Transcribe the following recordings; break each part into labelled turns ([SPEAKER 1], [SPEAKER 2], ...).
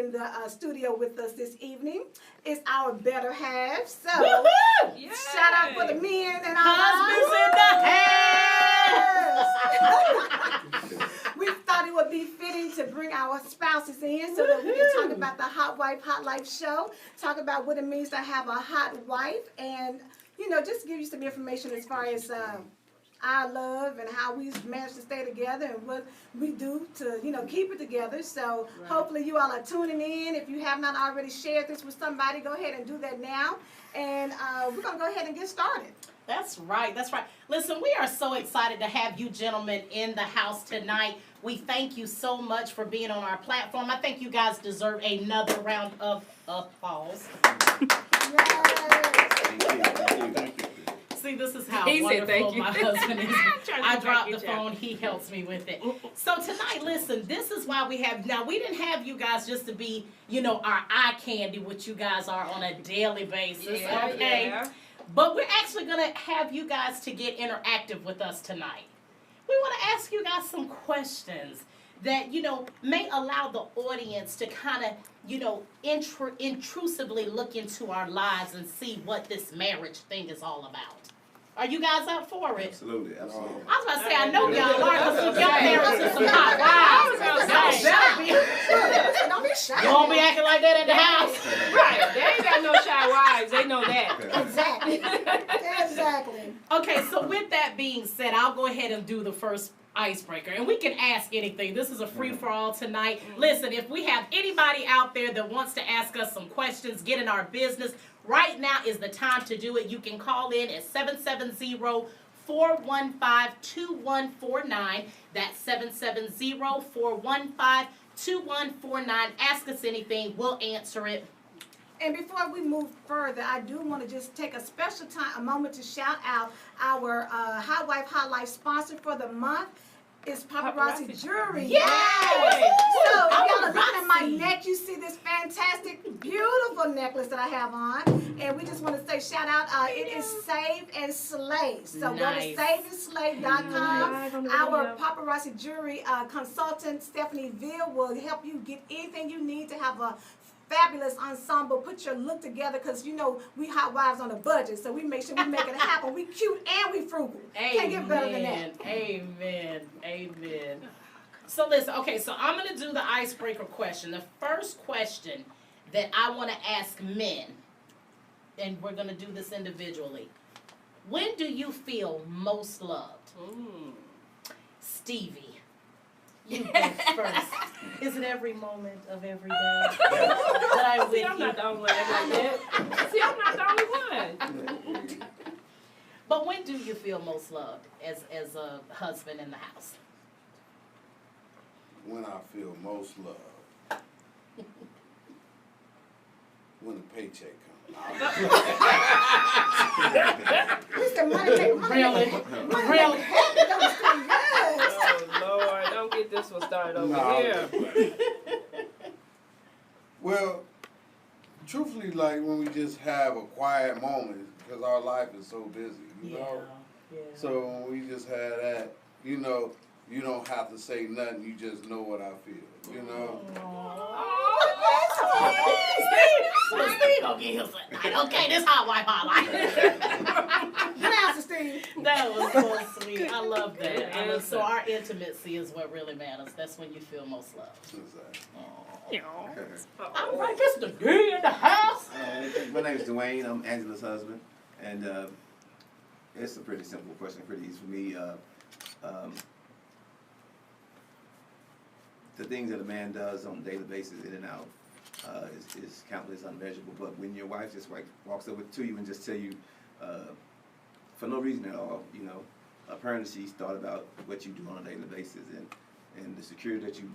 [SPEAKER 1] in the studio with us this evening is our better half. So, shout out for the men and our husbands in the house. We thought it would be fitting to bring our spouses in so that we can talk about the Hot Wife, Hot Life show, talk about what it means to have a hot wife, and, you know, just give you some information as far as our love and how we manage to stay together and what we do to, you know, keep it together. So hopefully you all are tuning in. If you have not already shared this with somebody, go ahead and do that now. And we're going to go ahead and get started.
[SPEAKER 2] That's right. That's right. Listen, we are so excited to have you gentlemen in the house tonight. We thank you so much for being on our platform. I think you guys deserve another round of applause.
[SPEAKER 3] Thank you.
[SPEAKER 2] See, this is how
[SPEAKER 4] He said
[SPEAKER 2] wonderful
[SPEAKER 4] thank you.
[SPEAKER 2] my husband is. I drop the phone, he helps me with it. So tonight, listen, this is why we have, now we didn't have you guys just to be, you know, our eye candy, which you guys are on a daily basis, okay?
[SPEAKER 4] Yeah.
[SPEAKER 2] But we're actually going to have you guys to get interactive with us tonight. We want to ask you guys some questions that, you know, may allow the audience to kind of, you know, intrusively look into our lives and see what this marriage thing is all about. Are you guys up for it?
[SPEAKER 3] Absolutely.
[SPEAKER 2] I was about to say, I know y'all are, because y'all married to some hot wives.
[SPEAKER 1] Don't be shy.
[SPEAKER 2] You won't be acting like that at the house.
[SPEAKER 4] Right. They ain't got no shy wives. They know that.
[SPEAKER 1] Exactly. Exactly.
[SPEAKER 2] Okay, so with that being said, I'll go ahead and do the first icebreaker, and we can ask anything. This is a free-for-all tonight. Listen, if we have anybody out there that wants to ask us some questions, get in our business, right now is the time to do it. You can call in at 770-415-2149. That's 770-415-2149. Ask us anything. We'll answer it.
[SPEAKER 1] And before we move further, I do want to just take a special time, a moment to shout out our Hot Wife, Hot Life sponsor for the month. It's Paparazzi Jewelry.
[SPEAKER 2] Yay!
[SPEAKER 1] So if y'all are looking at my
[SPEAKER 2] Paparazzi.
[SPEAKER 1] neck, you see this fantastic, beautiful necklace that I have on. And we just want to say shout out. It is Save and Slay. So
[SPEAKER 2] Nice.
[SPEAKER 1] go to saveandslay.com. Our Paparazzi Jewelry consultant, Stephanie Ville, will help you get anything you need to have a fabulous ensemble. Put your look together, because you know we hot wives on a budget, so we make sure we make it happen. We cute and we frugal. Can't get better than that.
[SPEAKER 2] Amen. Amen. So listen, okay, so I'm going to do the icebreaker question. The first question that I want to ask men, and we're going to do this individually. When do you feel most loved? Stevie. You go first. Is it every moment of every day that I'm with
[SPEAKER 4] See, I'm not the only one that like that. See, I'm not the only one.
[SPEAKER 2] But when do you feel most loved as a husband in the house?
[SPEAKER 3] When I feel most loved. When the paycheck comes.
[SPEAKER 1] Mr. Money.
[SPEAKER 2] Really? Really?
[SPEAKER 4] Oh, Lord. Don't get this one started over here.
[SPEAKER 3] Well, truthfully, like when we just have a quiet moment, because our life is so busy, you know?
[SPEAKER 2] Yeah.
[SPEAKER 3] So when we just have that, you know, you don't have to say nothing, you just know what I feel, you know?
[SPEAKER 2] Steve gonna get his night. Okay, this hot wife, hot life.
[SPEAKER 1] Good answer, Steve.
[SPEAKER 2] That was so sweet. I love that. So our intimacy is what really matters. That's when you feel most loved. All right, Mr. D in the house.
[SPEAKER 5] My name is Dwayne. I'm Angela's husband, and it's a pretty simple question, pretty easy for me. The things that a man does on a daily basis, in and out, is countless, unmeasurable. But when your wife just walks over to you and just tell you, for no reason at all, you know, apparently she's thought about what you do on a daily basis and the security that you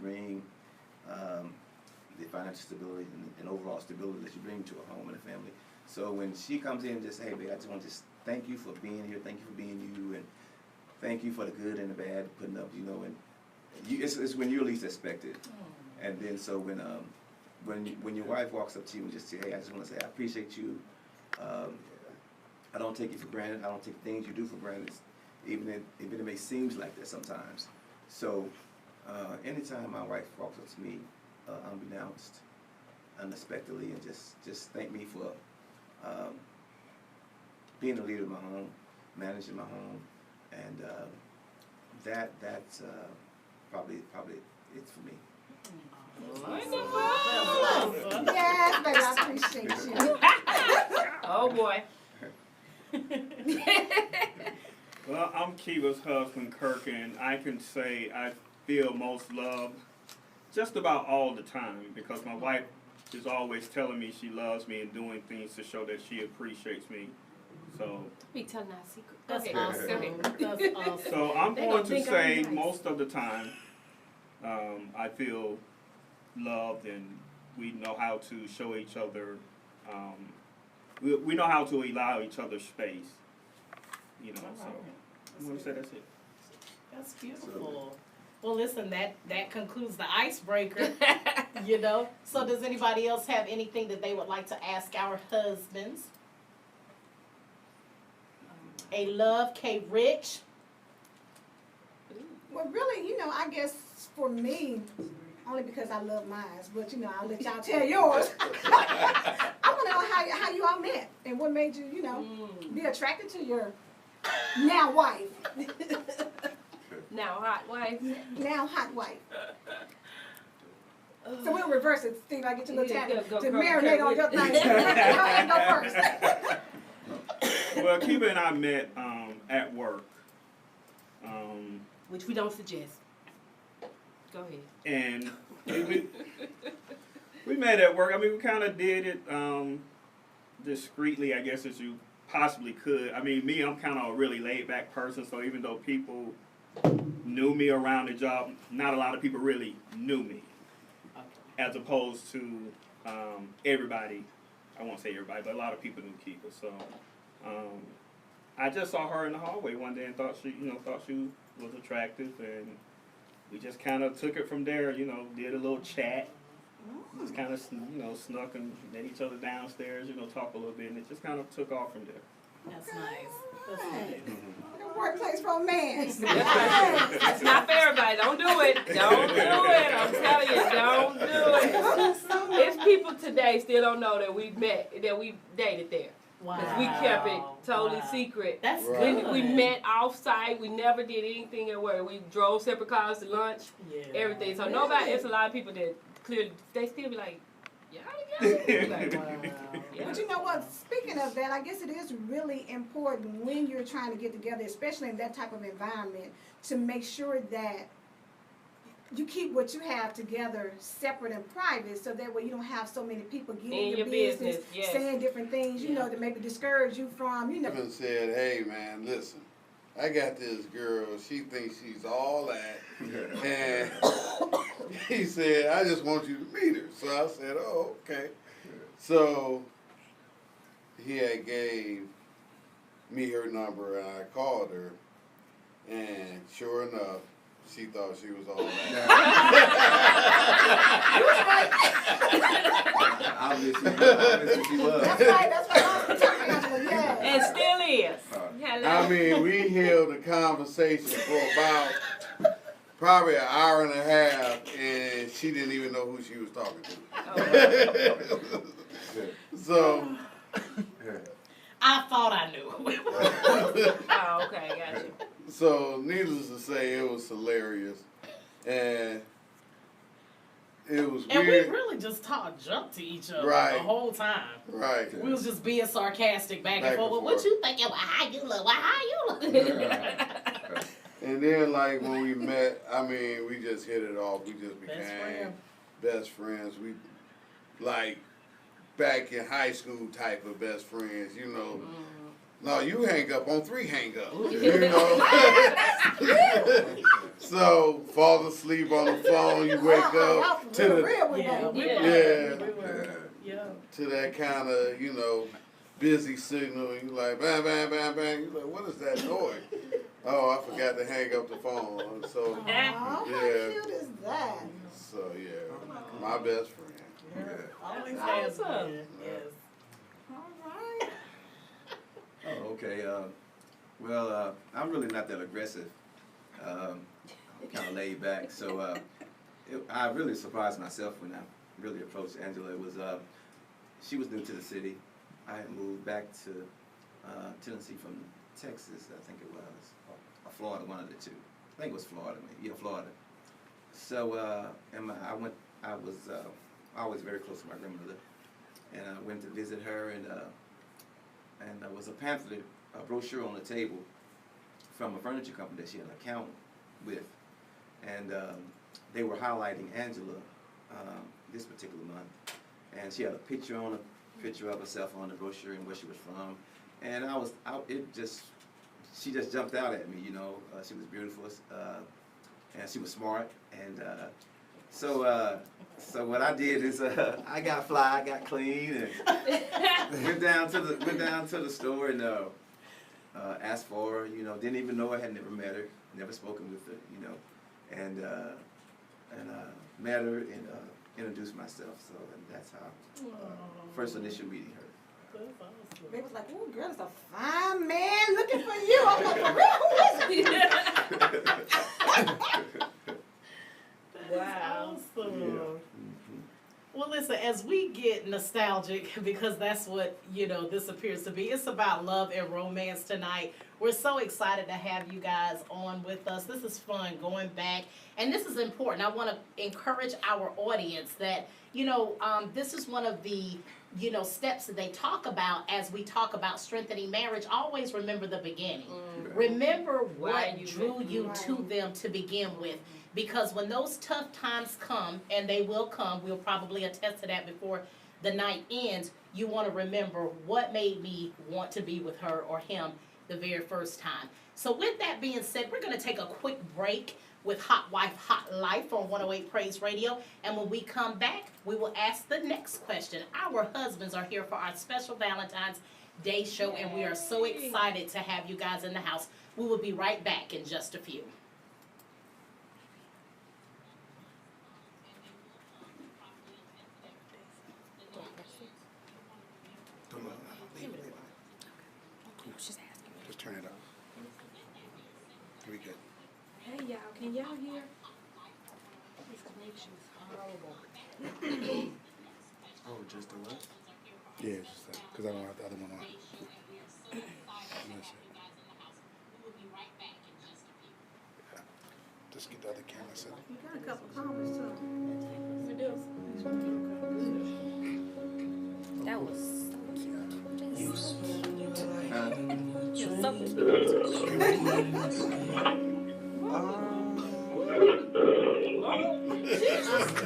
[SPEAKER 5] bring, the financial stability and overall stability that you bring to a home and a family. So when she comes in and just say, hey, babe, I just want to just thank you for being here, thank you for being you, and thank you for the good and the bad, putting up, you know, and it's when you least expect it. And then so when your wife walks up to you and just say, hey, I just want to say I appreciate you. I don't take you for granted. I don't take things you do for granted, even if it may seem like that sometimes. So anytime my wife walks up to me unbeknownst, unexpectedly, and just thank me for being a leader of my home, managing my home, and that's probably it for me.
[SPEAKER 4] Wonderful.
[SPEAKER 1] Yes, baby, I appreciate you.
[SPEAKER 4] Oh boy.
[SPEAKER 6] Well, I'm Kiva's husband, Kirk, and I can say I feel most loved just about all the time because my wife is always telling me she loves me and doing things to show that she appreciates me. So,
[SPEAKER 4] Be telling our secret.
[SPEAKER 2] That's
[SPEAKER 4] Okay,
[SPEAKER 2] awesome.
[SPEAKER 4] go ahead.
[SPEAKER 2] That's awesome.
[SPEAKER 6] so I'm
[SPEAKER 4] They
[SPEAKER 6] going
[SPEAKER 4] gonna
[SPEAKER 6] to
[SPEAKER 4] think I'm
[SPEAKER 6] say
[SPEAKER 4] nice.
[SPEAKER 6] most of the time, I feel loved and we know how to show each other. We know how to allow each other space. You know, so I'm going to say that's it.
[SPEAKER 2] That's beautiful. Well, listen, that concludes the icebreaker, you know. So does anybody else have anything that they would like to ask our husbands? A Love, K Rich.
[SPEAKER 1] Well, really, you know, I guess for me, only because I love mine, but you know, I'll let y'all tell yours. I want to know how you all met and what made you, you know, be attracted to your now wife,
[SPEAKER 4] Now, hot wife.
[SPEAKER 1] now hot wife. So we'll reverse it, Steve. I get you a little
[SPEAKER 4] Yeah,
[SPEAKER 1] time
[SPEAKER 4] go,
[SPEAKER 1] to
[SPEAKER 4] go,
[SPEAKER 1] marinate
[SPEAKER 4] go.
[SPEAKER 1] on your thing. Go ahead, go first.
[SPEAKER 6] Well, Kiva and I met at work.
[SPEAKER 4] Which we don't suggest. Go ahead.
[SPEAKER 6] And we met at work. I mean, we kind of did it discreetly, I guess, as you possibly could. I mean, me, I'm kind of a really laid-back person, so even though people knew me around the job, not a lot of people really knew me, as opposed to everybody. I won't say everybody, but a lot of people knew Kiva. So I just saw her in the hallway one day and thought she was attractive, and we just kind of took it from there. You know, did a little chat, just kind of snuck and met each other downstairs. You know, talk a little bit, and it just kind of took off from there.
[SPEAKER 2] That's nice. That's nice.
[SPEAKER 1] The workplace romance.
[SPEAKER 4] It's not for everybody. Don't do it. Don't do it. I'm telling you, don't do it. It's people today still don't know that we met, that we dated there.
[SPEAKER 2] Wow.
[SPEAKER 4] Because we kept it totally
[SPEAKER 2] Wow.
[SPEAKER 4] secret.
[SPEAKER 2] That's
[SPEAKER 3] Right.
[SPEAKER 2] good.
[SPEAKER 4] We met off-site. We never did anything at work. We drove separate cars to lunch,
[SPEAKER 2] Yeah.
[SPEAKER 4] everything. So nobody, it's a lot of people that clearly, they still be like, y'all together? Like,
[SPEAKER 2] Wow.
[SPEAKER 4] yeah.
[SPEAKER 1] But you know what? Speaking of that, I guess it is really important when you're trying to get together, especially in that type of environment, to make sure that you keep what you have together separate and private, so that way you don't have so many people getting in your business,
[SPEAKER 4] yes.
[SPEAKER 1] saying different things, you know, that maybe discourage you from, you know.
[SPEAKER 3] Even said, hey man, listen, I got this girl, she thinks she's all that. And he said, I just want you to meet her. So I said, oh, okay. So he had gave me her number and I called her, and sure enough, she thought she was all that.
[SPEAKER 5] Obviously she was.
[SPEAKER 1] That's right, that's what I was talking about, yeah.
[SPEAKER 4] And still is. Hello.
[SPEAKER 3] I mean, we held a conversation for about probably an hour and a half, and she didn't even know who she was talking to. So,
[SPEAKER 2] I thought I knew.
[SPEAKER 4] Oh, okay, got you.
[SPEAKER 3] so needless to say, it was hilarious, and it was
[SPEAKER 2] And we
[SPEAKER 3] weird.
[SPEAKER 2] really just jumped to each other
[SPEAKER 3] Right.
[SPEAKER 2] the whole time.
[SPEAKER 3] Right.
[SPEAKER 2] We was just being sarcastic back
[SPEAKER 3] Back
[SPEAKER 2] and forth.
[SPEAKER 3] and
[SPEAKER 2] What
[SPEAKER 3] forth.
[SPEAKER 2] you thinking? Well, how you look? Well, how you look?
[SPEAKER 3] And then, like, when we met, I mean, we just hit it off. We just became
[SPEAKER 2] friend.
[SPEAKER 3] best friends. We, like, back in high school type of best friends, you know. No, you hang up on 3 hang up, you know. So, fall asleep on the phone, you wake up to the,
[SPEAKER 2] Yeah, we
[SPEAKER 4] Yeah.
[SPEAKER 2] were.
[SPEAKER 3] Yeah.
[SPEAKER 2] We were. Yeah.
[SPEAKER 3] to that kind of, you know, busy signal. You like, bang, bang, bang, bang. You like, what is that noise? Oh, I forgot to hang up the phone. So,
[SPEAKER 1] Aw, how
[SPEAKER 3] Yeah.
[SPEAKER 1] cute is that?
[SPEAKER 3] so yeah, my best friend.
[SPEAKER 2] Always
[SPEAKER 4] That's
[SPEAKER 2] has
[SPEAKER 4] awesome.
[SPEAKER 2] been. Yes.
[SPEAKER 1] All right.
[SPEAKER 5] Oh, okay. I'm really not that aggressive. I'm kind of laid back. So I really surprised myself when I really approached Angela. It was she was new to the city. I had moved back to Tennessee from Texas, I think it was, or Florida, one of the two. I think it was Florida, maybe. Yeah, Florida. So I was always very close to my grandmother, and I went to visit her, and there was a pamphlet, a brochure on the table from a furniture company that she had an account with, and they were highlighting Angela this particular month, and she had a picture of herself on the brochure and where she was from, and she just jumped out at me, you know. She was beautiful, and she was smart, and so what I did is I got fly, I got clean, and went down to the store and asked for her, you know. Didn't even know her, had never met her, never spoken with her, you know, and met her and introduced myself. So that's how first initial meeting her.
[SPEAKER 1] They was like, "Oh, girl, it's a fine man looking for you." I'm like, "For real? Who is it?"
[SPEAKER 2] Wow. Awesome.
[SPEAKER 5] Yeah.
[SPEAKER 2] Well, listen, as we get nostalgic, because that's what, you know, this appears to be, it's about love and romance tonight. We're so excited to have you guys on with us. This is fun going back, and this is important. I want to encourage our audience that, you know, this is one of the, you know, steps that they talk about as we talk about strengthening marriage. Always remember the beginning. Remember what drew you to them to begin with. Because when those tough times come, and they will come, we'll probably attest to that before the night ends, you want to remember what made me want to be with her or him the very first time. So with that being said, we're going to take a quick break with Hot Wife, Hot Life on 108 Praise Radio. And when we come back, we will ask the next question. Our husbands are here for our special Valentine's Day show, and we are so excited to have you guys in the house. We will be right back in just a few.
[SPEAKER 7] Just turn it up. We good.
[SPEAKER 4] Hey y'all, can y'all hear? This connection's horrible.
[SPEAKER 7] Oh, just the what? Yeah, just that, because I don't have the other one on. Just get the other camera set.
[SPEAKER 1] You got a couple comments too.
[SPEAKER 4] That was so cute.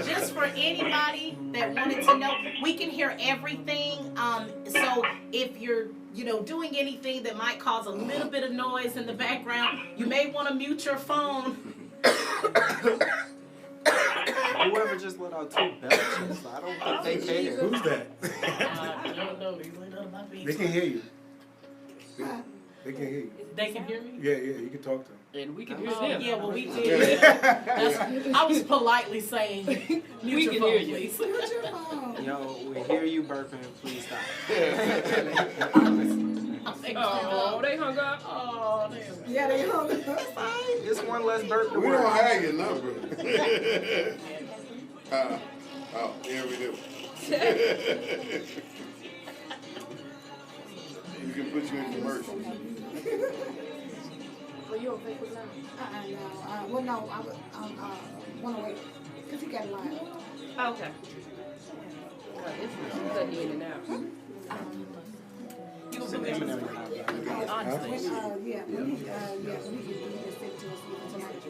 [SPEAKER 2] Just for anybody that wanted to know, we can hear everything. So if you're, you know, doing anything that might cause a little bit of noise in the background, you may want to mute your phone.
[SPEAKER 8] Whoever just let out 2 belches, I don't think they care.
[SPEAKER 7] Who's that?
[SPEAKER 2] I don't know.
[SPEAKER 7] They can hear you. They can hear you.
[SPEAKER 2] They can hear me?
[SPEAKER 7] Yeah, you can talk to them.
[SPEAKER 8] And we can hear
[SPEAKER 2] Oh,
[SPEAKER 8] them.
[SPEAKER 2] yeah, well, we did. I was politely saying, mute
[SPEAKER 8] We
[SPEAKER 2] your
[SPEAKER 8] can
[SPEAKER 2] phone,
[SPEAKER 8] hear you.
[SPEAKER 2] please.
[SPEAKER 1] What's your phone?
[SPEAKER 8] Yo, we hear you burping, please stop.
[SPEAKER 4] Oh, they hung up.
[SPEAKER 2] Oh, damn.
[SPEAKER 1] Yeah, they hung up.
[SPEAKER 8] It's one less burp to
[SPEAKER 3] We
[SPEAKER 8] worry
[SPEAKER 3] don't
[SPEAKER 8] about.
[SPEAKER 3] have your number. Oh, yeah, we do. We can put you in commercials.
[SPEAKER 1] Well, you on Facebook now? No. Well, no, I was 108, because he got live.
[SPEAKER 4] Okay. It's cutting in and out.
[SPEAKER 2] You gonna put me on the screen? Honestly.
[SPEAKER 1] Yeah, when he just sent to us even tonight.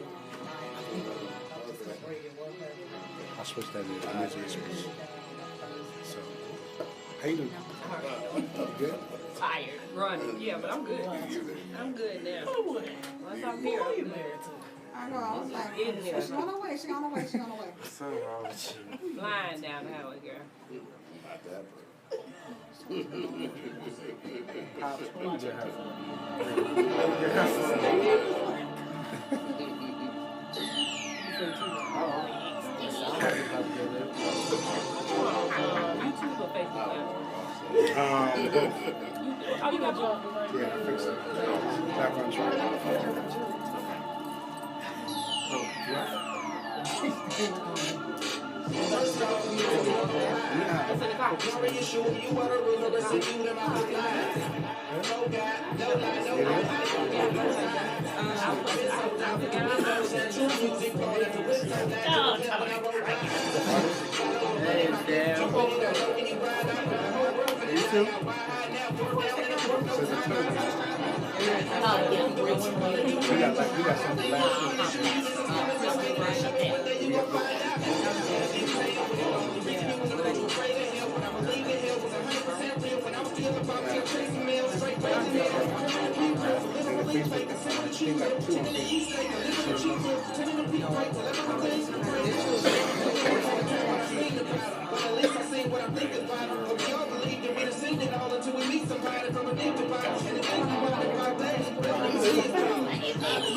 [SPEAKER 7] I'll switch that in. Misery switch. So, how you doing? You good?
[SPEAKER 4] Tired. Running. Yeah, but I'm good. I'm good now.
[SPEAKER 2] Who
[SPEAKER 4] Once I'm here,
[SPEAKER 2] are you
[SPEAKER 4] I'm
[SPEAKER 2] married to?
[SPEAKER 1] I know, I was like,
[SPEAKER 4] In here.
[SPEAKER 1] she on her way, she on her way, she on her way.
[SPEAKER 8] Something wrong with you.
[SPEAKER 4] flying down the highway, girl.
[SPEAKER 3] Not that bad.
[SPEAKER 8] Pops, who's your husband?
[SPEAKER 4] You too go Facebook Live.
[SPEAKER 7] Both.
[SPEAKER 4] Oh, you got your
[SPEAKER 7] Yeah, I fixed it. Background track.
[SPEAKER 8] Oh, what? You too? We got something last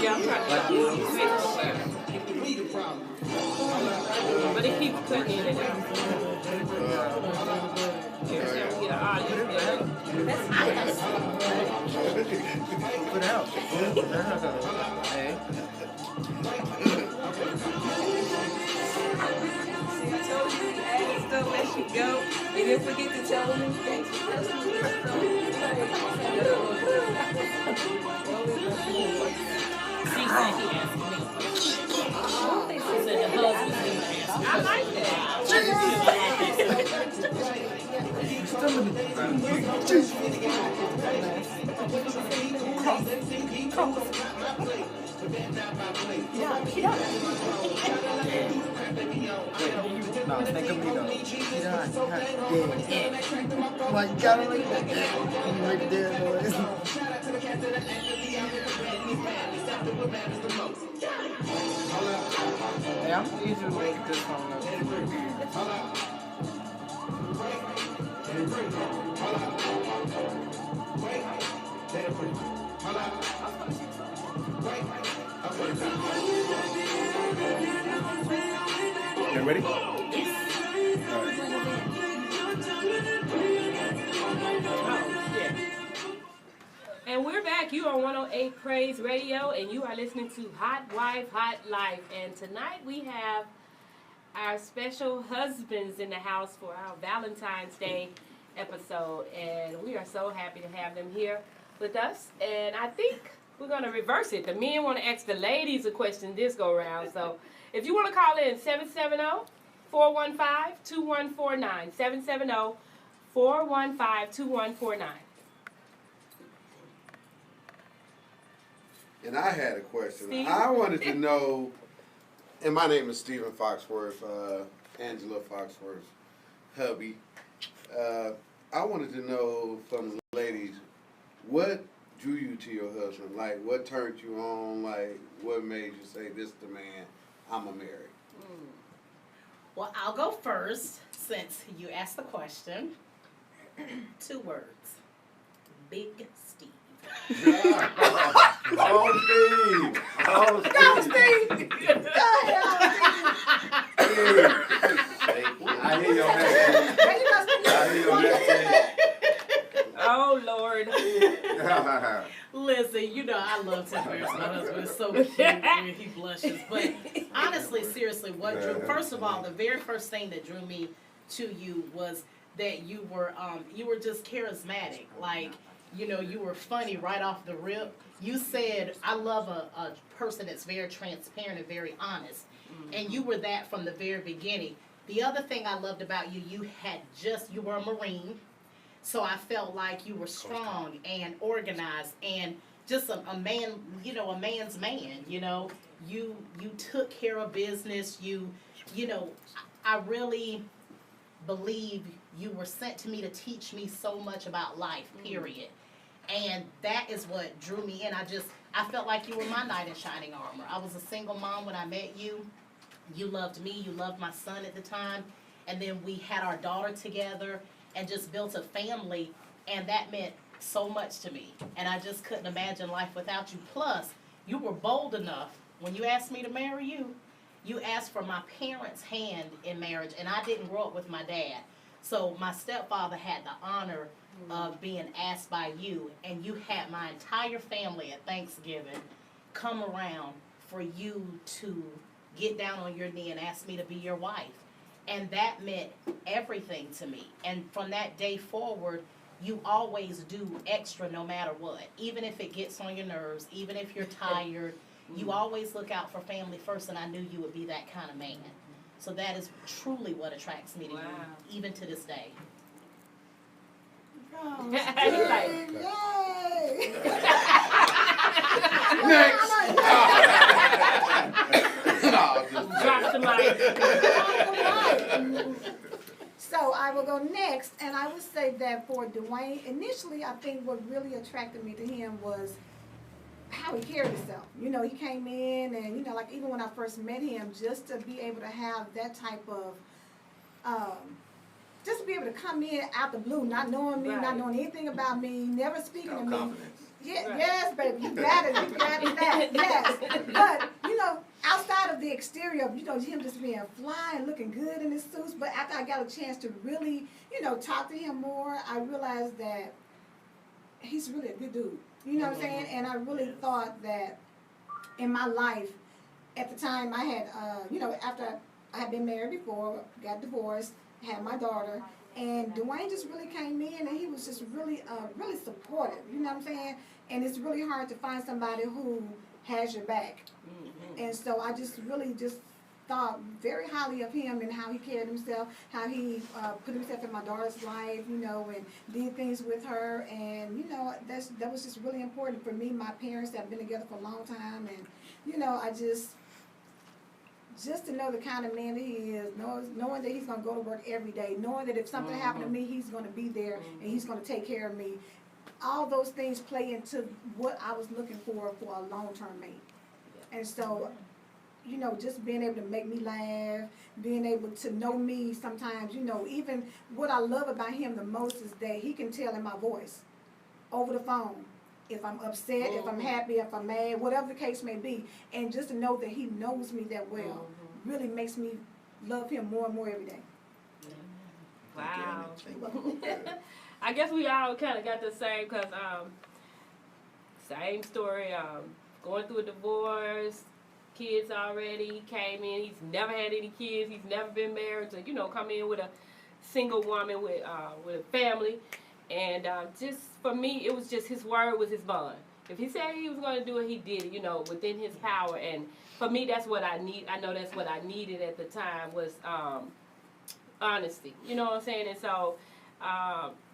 [SPEAKER 4] Yeah, I'm trying to but it keeps cutting in and out. Every time we get an audience,
[SPEAKER 8] Put out. Hey.
[SPEAKER 9] I told you, ask don't let you go. You didn't forget to tell me thanks for telling me.
[SPEAKER 2] She said he asked me. She said the husband didn't ask me.
[SPEAKER 4] I like that.
[SPEAKER 8] No, think of me though. Like, you got it like that. Right there, boys. Hey, I'm easy to make this song up. You ready?
[SPEAKER 4] And we're back. You on 108 Praise Radio, and you are listening to Hot Wife, Hot Life. And tonight we have our special husbands in the house for our Valentine's Day episode. And we are so happy to have them here with us. And I think we're going to reverse it. The men want to ask the ladies a question this go round. So if you want to call in, 770-415-2149. 770-415-2149.
[SPEAKER 3] And I had a question.
[SPEAKER 4] Steve?
[SPEAKER 3] I wanted to know, and my name is Stephen Foxworth, Angela Foxworth's hubby. I wanted to know from the ladies, what drew you to your husband? Like, what turned you on? Like, what made you say, this the man I'ma marry?
[SPEAKER 2] Well, I'll go first since you asked the question. 2 words. Big Steve.
[SPEAKER 5] Oh, Steve! Oh, Steve! I hear your accent. I hear your accent.
[SPEAKER 4] Oh, Lord.
[SPEAKER 2] Listen, you know I love to embarrass my husband. It's so cute when he blushes. But honestly, seriously, what drew? First of all, the very first thing that drew me to you was that you were just charismatic. Like, you know, you were funny right off the rip. You said, I love a person that's very transparent and very honest. And you were that from the very beginning. The other thing I loved about you, you were a Marine. So I felt like you were strong and organized and just a man, you know, a man's man, you know. You took care of business. You know, I really believe you were sent to me to teach me so much about life, period. And that is what drew me in. I felt like you were my knight in shining armor. I was a single mom when I met you. You loved me. You loved my son at the time. And then we had our daughter together and just built a family. And that meant so much to me. And I just couldn't imagine life without you. Plus, you were bold enough when you asked me to marry you. You asked for my parents' hand in marriage. And I didn't grow up with my dad. So my stepfather had the honor of being asked by you, and you had my entire family at Thanksgiving come around for you to get down on your knee and ask me to be your wife. And that meant everything to me. And from that day forward, you always do extra no matter what. Even if it gets on your nerves, even if you're tired, you always look out for family first, and I knew you would be that kind of man. So that is truly what attracts me to you, even to this day.
[SPEAKER 1] Oh,
[SPEAKER 4] He's like,
[SPEAKER 1] yay!
[SPEAKER 3] Next.
[SPEAKER 4] drop the mic.
[SPEAKER 1] So I will go next, and I would say that for Dwayne, initially I think what really attracted me to him was how he carried himself. You know, he came in and, you know, like even when I first met him, just to be able to have that type of, just to be able to come in out the blue, not knowing me, not knowing anything about me, never speaking to me.
[SPEAKER 5] Confidence.
[SPEAKER 1] Yeah, yes, baby, you got it, that, yes. But, you know, outside of the exterior of, you know, him just being fly and looking good in his suits, but after I got a chance to really, you know, talk to him more, I realized that he's really a good dude. You know what I'm saying? And I really thought that in my life, at the time I had, you know, after I had been married before, got divorced, had my daughter, and Dwayne just really came in and he was just really, really supportive. You know what I'm saying? And it's really hard to find somebody who has your back. And so I just really just thought very highly of him and how he carried himself, how he put himself in my daughter's life, you know, and did things with her. And, you know, that was just really important for me. My parents have been together for a long time. And, you know, I just to know the kind of man that he is, knowing that he's going to go to work every day, knowing that if something happened to me, he's going to be there and he's going to take care of me. All those things play into what I was looking for a long-term mate. And so, you know, just being able to make me laugh, being able to know me sometimes, you know, even what I love about him the most is that he can tell in my voice over the phone if I'm upset, if I'm happy, if I'm mad, whatever the case may be. And just to know that he knows me that well really makes me love him more and more every day.
[SPEAKER 4] Wow. I guess we all kind of got the same, because same story. Going through a divorce, kids already, came in. He's never had any kids. He's never been married. To, you know, come in with a single woman with a family. And just for me, it was just his word was his bond. If he said he was going to do it, he did it, you know, within his power. And for me, that's what I need. I know that's what I needed at the time was honesty. You know what I'm saying? And so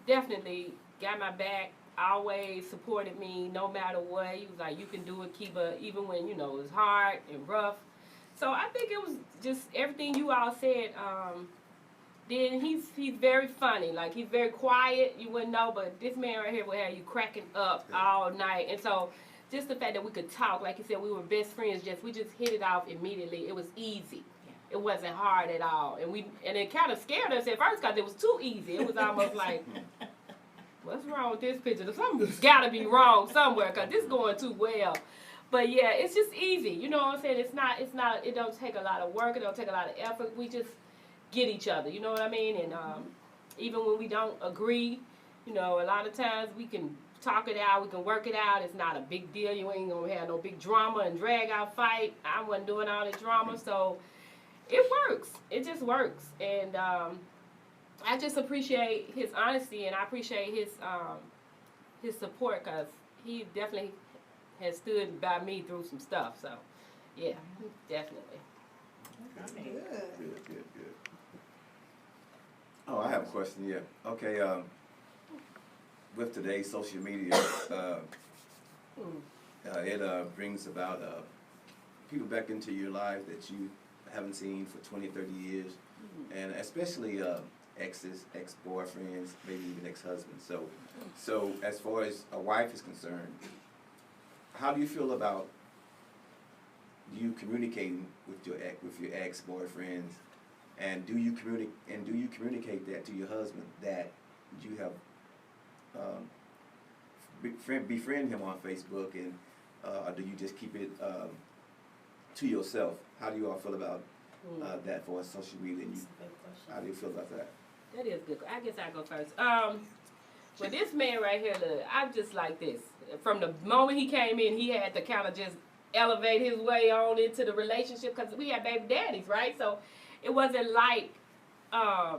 [SPEAKER 4] definitely got my back, always supported me no matter what. He was like, you can do it, even when, you know, it's hard and rough. So I think it was just everything you all said. Then he's very funny. Like, he's very quiet. You wouldn't know, but this man right here will have you cracking up all night. And so just the fact that we could talk, like you said, we were best friends. We just hit it off immediately. It was easy. It wasn't hard at all. And it kind of scared us at first because it was too easy. It was almost like, what's wrong with this picture? Something's got to be wrong somewhere because this is going too well. But yeah, it's just easy. You know what I'm saying? It don't take a lot of work. It don't take a lot of effort. We just get each other. You know what I mean? And even when we don't agree, you know, a lot of times we can talk it out. We can work it out. It's not a big deal. You ain't going to have no big drama and drag out fight. I wasn't doing all the drama. So it works. It just works. And I just appreciate his honesty, and I appreciate his support, because he definitely has stood by me through some stuff. So, yeah, definitely.
[SPEAKER 5] Good. Oh, I have a question, yeah. Okay, with today's social media, it brings about people back into your life that you haven't seen for 20, 30 years, and especially exes, ex-boyfriends, maybe even ex-husbands. So as far as a wife is concerned, how do you feel about you communicating with your ex-boyfriends, and do you communicate that to your husband, that you have befriend him on Facebook, and or do you just keep it to yourself? How do you all feel about that for social media? And how do you feel about that?
[SPEAKER 4] That is good. I guess I'll go first. With this man right here, look, I'm just like this. From the moment he came in, he had to kind of just elevate his way on into the relationship because we had baby daddies, right? So it wasn't like, I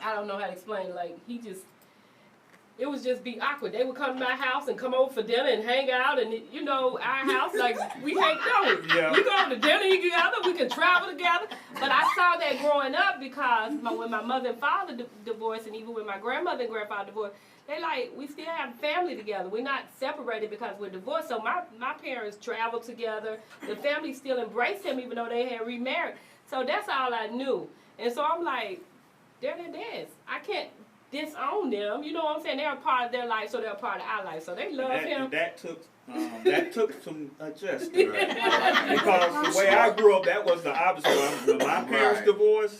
[SPEAKER 4] don't know how to explain, like it was just be awkward. They would come to my house and come over for dinner and hang out, and you know, our house, like, we hang out.
[SPEAKER 6] Yeah.
[SPEAKER 4] You go to dinner together, we can travel together. But I saw that growing up because when my mother and father divorced, and even when my grandmother and grandfather divorced, they like, we still have family together. We're not separated because we're divorced. So my parents traveled together. The family still embraced him even though they had remarried. So that's all I knew. And so I'm like, they're their dads. I can't disown them. You know what I'm saying? They're a part of their life, so they're a part of our life. So they love him.
[SPEAKER 6] That took some adjusting. Because the way I grew up, that was the opposite. When my parents divorced,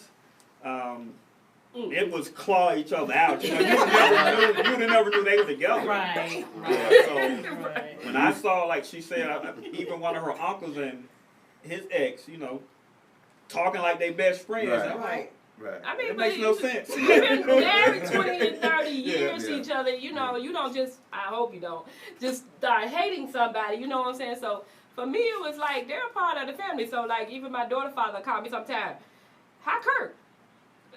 [SPEAKER 6] it was claw each other out. You know, you never knew they were together.
[SPEAKER 2] Right.
[SPEAKER 6] So when I saw, like she said, even one of her uncles and his ex, you know, talking like they best friends.
[SPEAKER 5] Right.
[SPEAKER 6] I'm like,
[SPEAKER 5] Right.
[SPEAKER 4] I mean,
[SPEAKER 6] it makes no sense.
[SPEAKER 4] You've been married 20 and 30 years to
[SPEAKER 5] yeah.
[SPEAKER 4] each other. You know, you don't just, I hope you don't, just start hating somebody. You know what I'm saying? So for me, it was like, they're a part of the family. So, like, even my daughter's father called me sometime, hi, Kirk.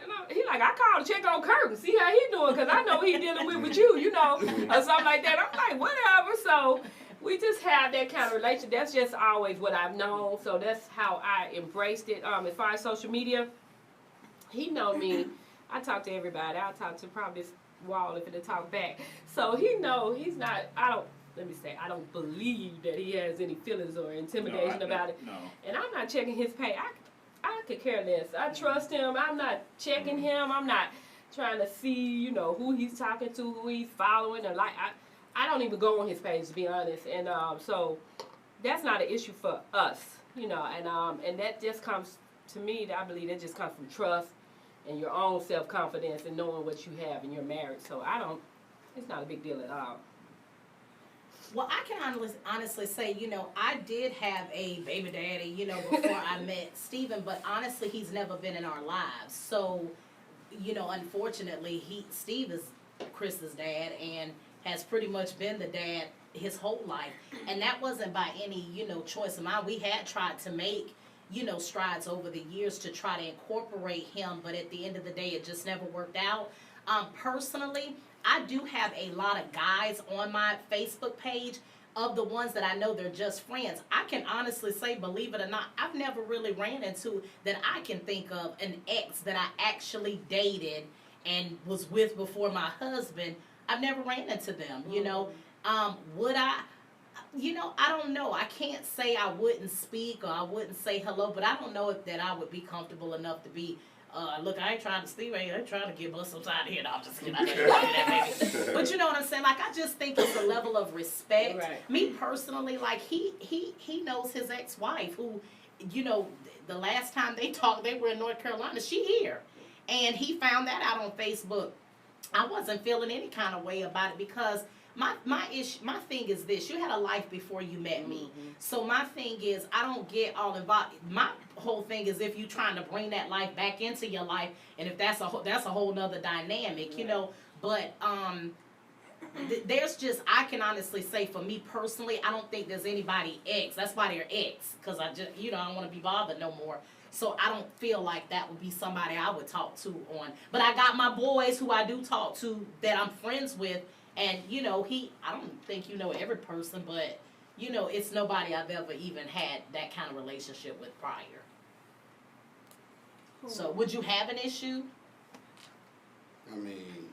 [SPEAKER 4] You know, he like, I called to check on Kirk and see how he doing because I know he dealing with you know, or something like that. I'm like, whatever. So we just have that kind of relationship. That's just always what I've known. So that's how I embraced it. As far as social media, he know me. I talk to everybody. I'll talk to probably this wall if it'll talk back. So he know he's not, I don't believe that he has any feelings or intimidation about it.
[SPEAKER 6] No.
[SPEAKER 4] And I'm not checking his page. I could care less. I trust him. I'm not checking him. I'm not trying to see, you know, who he's talking to, who he's following. Or like, I don't even go on his page, to be honest. And so that's not an issue for us, you know. And that just comes, to me, I believe that just comes from trust and your own self-confidence and knowing what you have in your marriage. So it's not a big deal at all.
[SPEAKER 2] Well, I can honestly say, you know, I did have a baby daddy, you know, before I met Steven, but honestly, he's never been in our lives. So, you know, unfortunately, Steve is Chris's dad and has pretty much been the dad his whole life. And that wasn't by any, you know, choice of mine. We had tried to make, you know, strides over the years to try to incorporate him, but at the end of the day, it just never worked out. Personally, I do have a lot of guys on my Facebook page. Of the ones that I know they're just friends, I can honestly say, believe it or not, I've never really ran into that I can think of an ex that I actually dated and was with before my husband. I've never ran into them, you know. Would I? You know, I don't know. I can't say I wouldn't speak or I wouldn't say hello, but I don't know if that I would be comfortable enough to be, look, I ain't trying to Steve, I ain't trying to get us some out of here. No, I'm just kidding. I didn't do that, baby. But you know what I'm saying? Like, I just think it's a level of respect.
[SPEAKER 4] Right.
[SPEAKER 2] Me personally, like, he knows his ex-wife who, you know, the last time they talked, they were in North Carolina. She here. And he found that out on Facebook. I wasn't feeling any kind of way about it because my thing is this: you had a life before you met me. So my thing is, I don't get all involved. My whole thing is if you're trying to bring that life back into your life, and if that's a whole nother dynamic, you know. But there's just, I can honestly say for me personally, I don't think there's anybody ex. That's why they're ex, because I just, you know, I don't want to be bothered no more. So I don't feel like that would be somebody I would talk to on. But I got my boys who I do talk to that I'm friends with. And, you know, I don't think you know every person, but, you know, it's nobody I've ever even had that kind of relationship with prior. So would you have an issue?
[SPEAKER 3] I mean,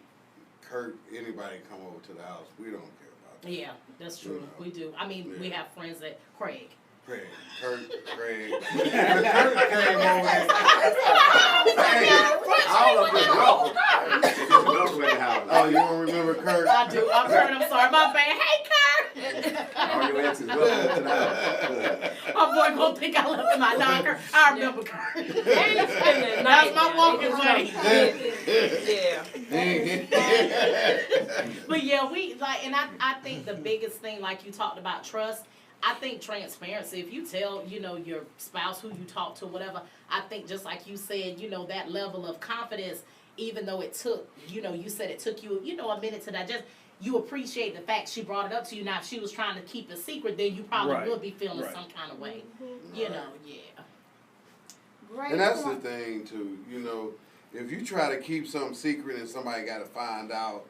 [SPEAKER 3] Kurt, anybody come over to the house, we don't care about that.
[SPEAKER 2] Yeah, that's true.
[SPEAKER 3] You know.
[SPEAKER 2] We do. I mean, we have friends that, Craig.
[SPEAKER 3] Craig. Kurt came over here.
[SPEAKER 5] All of us welcome at the house.
[SPEAKER 3] Oh, you don't remember Kurt?
[SPEAKER 2] I do. I'm Kurt. I'm sorry. My bad. Hey, Kurt.
[SPEAKER 5] All your exes welcome to the house.
[SPEAKER 2] My boy gonna think I left him my knocker. I remember Kurt. That's my walking way.
[SPEAKER 4] Yeah.
[SPEAKER 2] But yeah, we like, and I think the biggest thing, like you talked about trust, I think transparency. If you tell, you know, your spouse who you talk to, whatever, I think just like you said, you know, that level of confidence, even though it took, you know, you said it took you, you know, a minute to digest, you appreciate the fact she brought it up to you. Now, if she was trying to keep it secret, then you probably
[SPEAKER 6] Right.
[SPEAKER 2] would be feeling
[SPEAKER 6] Right.
[SPEAKER 2] some kind of way. You know, yeah.
[SPEAKER 1] Great
[SPEAKER 3] And that's
[SPEAKER 1] point.
[SPEAKER 3] the thing too, you know, if you try to keep something secret and somebody got to find out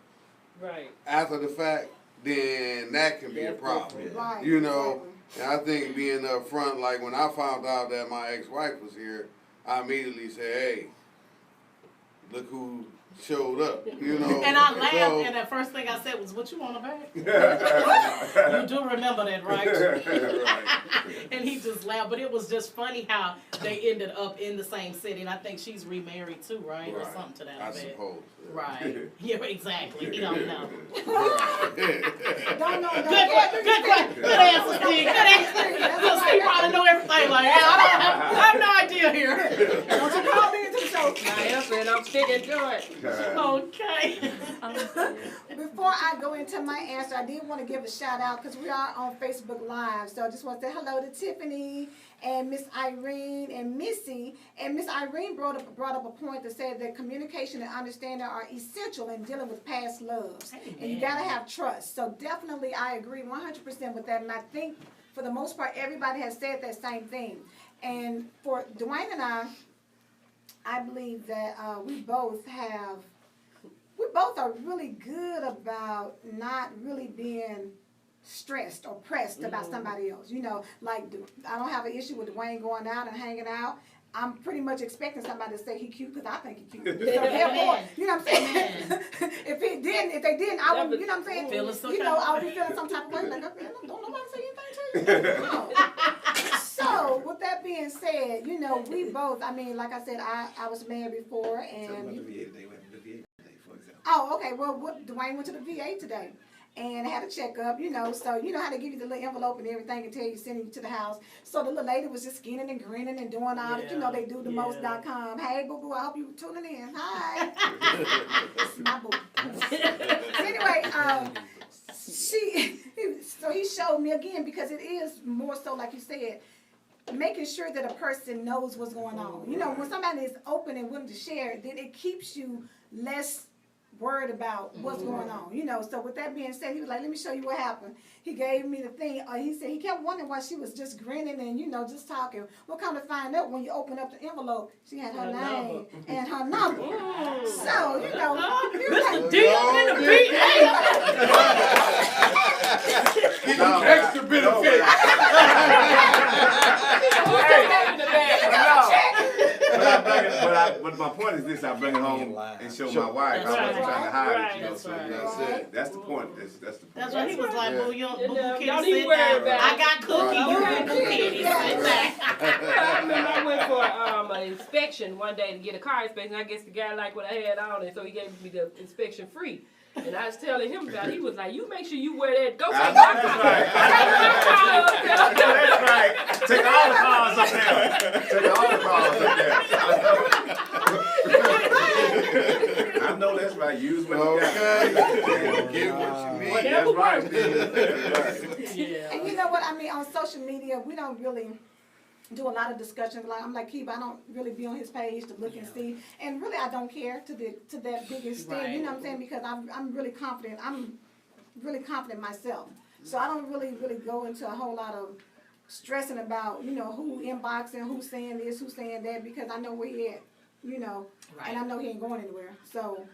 [SPEAKER 4] Right.
[SPEAKER 3] after the fact, then that can be a
[SPEAKER 4] That's
[SPEAKER 3] problem.
[SPEAKER 4] different.
[SPEAKER 1] Right.
[SPEAKER 3] You know,
[SPEAKER 1] exactly.
[SPEAKER 3] and I think being up front, like when I found out that my ex-wife was here, I immediately said, hey, look who showed up, you know.
[SPEAKER 2] And I laughed,
[SPEAKER 3] So-
[SPEAKER 2] and the first thing I said was, "What you want back?" You do remember that, right?
[SPEAKER 3] Right.
[SPEAKER 2] And he just laughed, but it was just funny how they ended up in the same city. And I think she's remarried too, right, or
[SPEAKER 3] Right.
[SPEAKER 2] something to that
[SPEAKER 3] I
[SPEAKER 2] effect.
[SPEAKER 3] suppose.
[SPEAKER 2] Right? Yeah, exactly. He don't know.
[SPEAKER 1] Don't know.
[SPEAKER 2] Good answer, Steve. Good answer. Because he probably know everything. Like, hey, I have no idea here.
[SPEAKER 1] Don't you call me into the show.
[SPEAKER 4] I am, and I'm sticking to it.
[SPEAKER 2] Okay.
[SPEAKER 1] Before I go into my answer, I did want to give a shout out because we are on Facebook Live. So I just want to say hello to Tiffany and Miss Irene and Missy. And Miss Irene brought up a point that said that communication and understanding are essential in dealing with past loves. And you got to have trust. So definitely I agree 100% with that. And I think for the most part, everybody has said that same thing. And for Dwayne and I believe that we both are really good about not really being stressed or pressed about somebody else. You know, like I don't have an issue with Dwayne going out and hanging out. I'm pretty much expecting somebody to say he cute because I think he cute. So therefore, you know what I'm saying? if they didn't, I would, you know what I'm saying?
[SPEAKER 2] Feeling some
[SPEAKER 1] You
[SPEAKER 2] kind
[SPEAKER 1] know,
[SPEAKER 2] of
[SPEAKER 1] I would be feeling some type of way. Like, okay, don't nobody say anything to you. No. So, with that being said, you know, we both, I mean, like I said, I was married before,
[SPEAKER 5] Tell them about
[SPEAKER 1] and
[SPEAKER 5] the VA today. What happened to the VA today, for example?
[SPEAKER 1] oh, okay. Well, Dwayne went to the VA today and had a checkup, you know. So, you know how they give you the little envelope and everything and tell you, send you to the house. So, the little lady was just skinning and grinning and doing all that. You know, they do the most.com. Hey, boo boo, I hope you tuning in. Hi. It's my boo. Anyway, so he showed me again because it is more so, like you said, making sure that a person knows what's going on. You know, when somebody is open and willing to share, then it keeps you less worried about what's going on. You know, so with that being said, he was like, let me show you what happened. He gave me the thing. He said he kept wondering why she was just grinning and, you know, just talking. We'll come to find out when you open up the envelope, she had her name and her number. So, you know, he was like,
[SPEAKER 2] Deep in the beat.
[SPEAKER 3] Get you extra benefit.
[SPEAKER 5] But my point is this: I bring it home and show my wife. I wasn't trying to hide it, you know.
[SPEAKER 2] That's
[SPEAKER 5] So
[SPEAKER 2] right.
[SPEAKER 3] That's it.
[SPEAKER 5] that's the point. That's the point.
[SPEAKER 2] That's why he was like, boo, you boo,
[SPEAKER 4] Don't
[SPEAKER 2] kitty,
[SPEAKER 4] even
[SPEAKER 2] sit
[SPEAKER 4] worry
[SPEAKER 2] down.
[SPEAKER 4] about
[SPEAKER 2] I
[SPEAKER 4] it.
[SPEAKER 2] got cookie, you got boo, kitty, sit back.
[SPEAKER 4] I remember I went for an inspection one day to get a car inspection. I guess the guy liked what I had on, and so he gave me the inspection free. And I was telling him about it. He was like, you make sure you wear that. Go take my car.
[SPEAKER 5] That's right. Take all the cars up there. Take all the cars up there. I know that's right. Use what you got.
[SPEAKER 3] Get what you need.
[SPEAKER 4] Whatever
[SPEAKER 5] That's
[SPEAKER 4] works.
[SPEAKER 5] right.
[SPEAKER 2] Yeah.
[SPEAKER 1] and you know what I mean, on social media, we don't really do a lot of discussion. Like I'm like Keith, I don't really be on his page to look and see, and really I don't care to that big extent. You know what I'm saying? Because I'm really confident. I'm really confident myself, so I don't really go into a whole lot of stressing about, you know, who inboxing, who's saying this, who's saying that, because I know where he at, you know, and I know he ain't going anywhere. So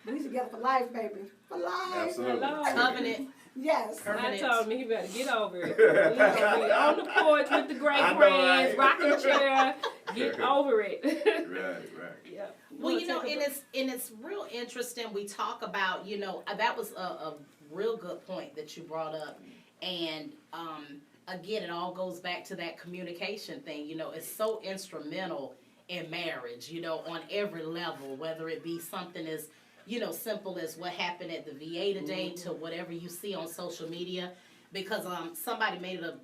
[SPEAKER 1] we together for life, baby, for life.
[SPEAKER 5] Absolutely.
[SPEAKER 2] Covenant.
[SPEAKER 1] Yes.
[SPEAKER 4] I told him he better get over it. He gonna be on the porch with the great friends, rocking the chair. Get over it.
[SPEAKER 5] Right.
[SPEAKER 4] Yeah.
[SPEAKER 2] Well, you know, and it's real interesting. We talk about, you know, that was a real good point that you brought up, and again, it all goes back to that communication thing. You know, it's so instrumental in marriage. You know, on every level, whether it be something as, you know, simple as what happened at the VA today to whatever you see on social media. Because somebody made a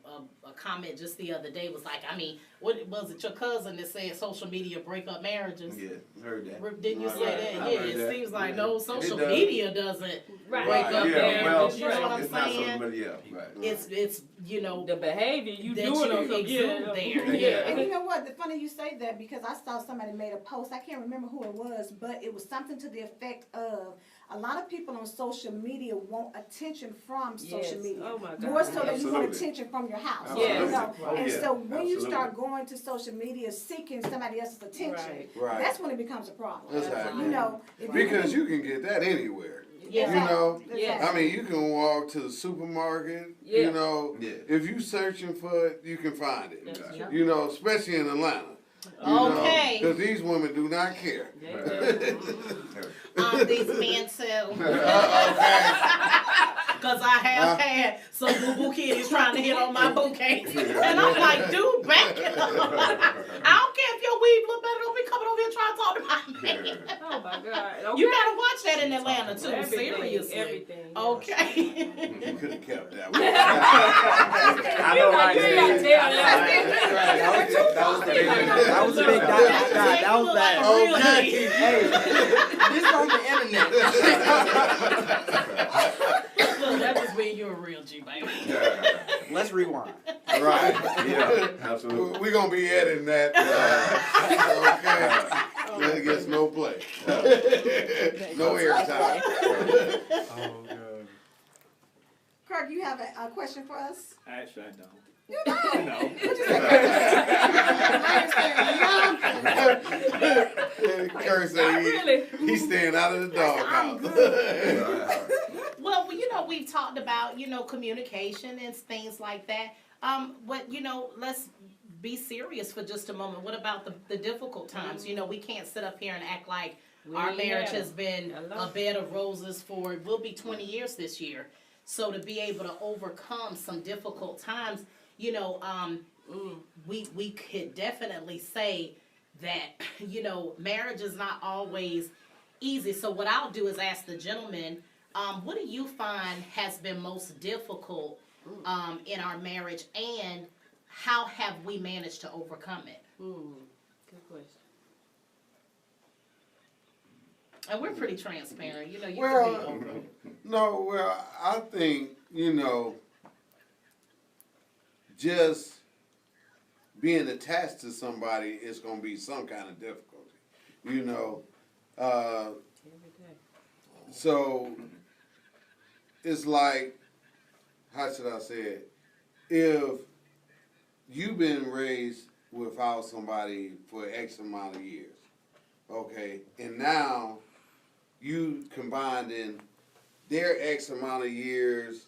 [SPEAKER 2] comment just the other day, was like, I mean, what was it, your cousin that said social media break up marriages?
[SPEAKER 5] Yeah, heard that.
[SPEAKER 2] Didn't you say that?
[SPEAKER 5] I
[SPEAKER 2] Yeah,
[SPEAKER 5] heard
[SPEAKER 2] it
[SPEAKER 5] that.
[SPEAKER 2] seems like
[SPEAKER 5] Yeah.
[SPEAKER 2] no, social
[SPEAKER 5] does.
[SPEAKER 2] media doesn't
[SPEAKER 4] Right.
[SPEAKER 2] break up
[SPEAKER 5] Yeah,
[SPEAKER 2] marriages.
[SPEAKER 5] well,
[SPEAKER 2] You know what I'm
[SPEAKER 5] it's not social
[SPEAKER 2] saying?
[SPEAKER 5] media, right.
[SPEAKER 2] It's you know
[SPEAKER 4] The behavior you
[SPEAKER 2] that
[SPEAKER 4] doing
[SPEAKER 2] you
[SPEAKER 4] on
[SPEAKER 2] exude
[SPEAKER 4] yeah.
[SPEAKER 2] there.
[SPEAKER 5] Yeah.
[SPEAKER 1] And you know what? The funny you say that because I saw somebody made a post. I can't remember who it was, but it was something to the effect of a lot of people on social media want attention from social
[SPEAKER 4] Yes.
[SPEAKER 1] media.
[SPEAKER 4] Oh my God.
[SPEAKER 1] More so than you want
[SPEAKER 5] Absolutely.
[SPEAKER 1] attention from your house.
[SPEAKER 4] Yes.
[SPEAKER 1] You know?
[SPEAKER 5] Oh,
[SPEAKER 1] And
[SPEAKER 5] yeah.
[SPEAKER 1] so when you
[SPEAKER 5] Absolutely.
[SPEAKER 1] start going to social media seeking somebody else's attention,
[SPEAKER 4] Right.
[SPEAKER 3] Right.
[SPEAKER 1] that's when it becomes a problem.
[SPEAKER 3] Exactly.
[SPEAKER 1] You know, if
[SPEAKER 3] Because you can get that anywhere.
[SPEAKER 2] Yeah.
[SPEAKER 3] You know,
[SPEAKER 4] Yeah.
[SPEAKER 3] I mean, you can walk to the supermarket.
[SPEAKER 4] Yeah.
[SPEAKER 3] You know,
[SPEAKER 5] Yeah.
[SPEAKER 3] if you searching for it, you can find it.
[SPEAKER 4] That's
[SPEAKER 5] Gotcha.
[SPEAKER 4] true.
[SPEAKER 3] You know, especially in Atlanta.
[SPEAKER 2] Okay.
[SPEAKER 3] Because these women do not care.
[SPEAKER 2] These men too.
[SPEAKER 3] Okay.
[SPEAKER 2] Because I have had some boo-boo kitties trying to hit on my bouquets. And I'm like, dude, back it up. I don't care if your weave look better. Don't be coming over here trying to talk to my man.
[SPEAKER 4] Oh my God. Okay.
[SPEAKER 2] You gotta watch that in Atlanta too,
[SPEAKER 4] Everything,
[SPEAKER 2] seriously.
[SPEAKER 4] everything.
[SPEAKER 2] Okay.
[SPEAKER 3] You could have kept that one.
[SPEAKER 8] I know
[SPEAKER 4] Like,
[SPEAKER 8] I
[SPEAKER 4] you
[SPEAKER 8] did.
[SPEAKER 4] gotta tell that.
[SPEAKER 8] That was the big. That was the big. That was bad.
[SPEAKER 3] Okay.
[SPEAKER 8] Hey, this on the internet.
[SPEAKER 2] Look, that was when you were real G, baby.
[SPEAKER 8] Let's rewind.
[SPEAKER 3] Right.
[SPEAKER 5] Yeah, absolutely.
[SPEAKER 3] We're going to be editing that. Okay. That gets no play. No airtime.
[SPEAKER 7] Oh, God.
[SPEAKER 1] Kirk, you have a question for us?
[SPEAKER 6] Actually, I don't.
[SPEAKER 1] You don't.
[SPEAKER 6] No.
[SPEAKER 3] Kurt
[SPEAKER 4] Not
[SPEAKER 3] said
[SPEAKER 4] really.
[SPEAKER 3] he's staying out of the
[SPEAKER 1] I'm
[SPEAKER 3] doghouse.
[SPEAKER 1] good.
[SPEAKER 2] Well, you know, we've talked about, you know, communication and things like that. But, you know, let's be serious for just a moment. What about the difficult times? You know, we can't sit up here and act like our
[SPEAKER 4] We
[SPEAKER 2] marriage
[SPEAKER 4] have.
[SPEAKER 2] has been a bed of roses for, we'll be 20 years this year. So to be able to overcome some difficult times, you know, we could definitely say that, you know, marriage is not always easy. So what I'll do is ask the gentleman, what do you find has been most difficult in our marriage, and how have we managed to overcome it?
[SPEAKER 4] Good question.
[SPEAKER 2] And we're pretty transparent, you know. You
[SPEAKER 3] Well,
[SPEAKER 2] can be open.
[SPEAKER 3] No, well, I think, you know, just being attached to somebody is going to be some kind of difficulty, you know.
[SPEAKER 4] Every day.
[SPEAKER 3] So it's like, how should I say it? If you've been raised without somebody for X amount of years, okay, and now you combined in their X amount of years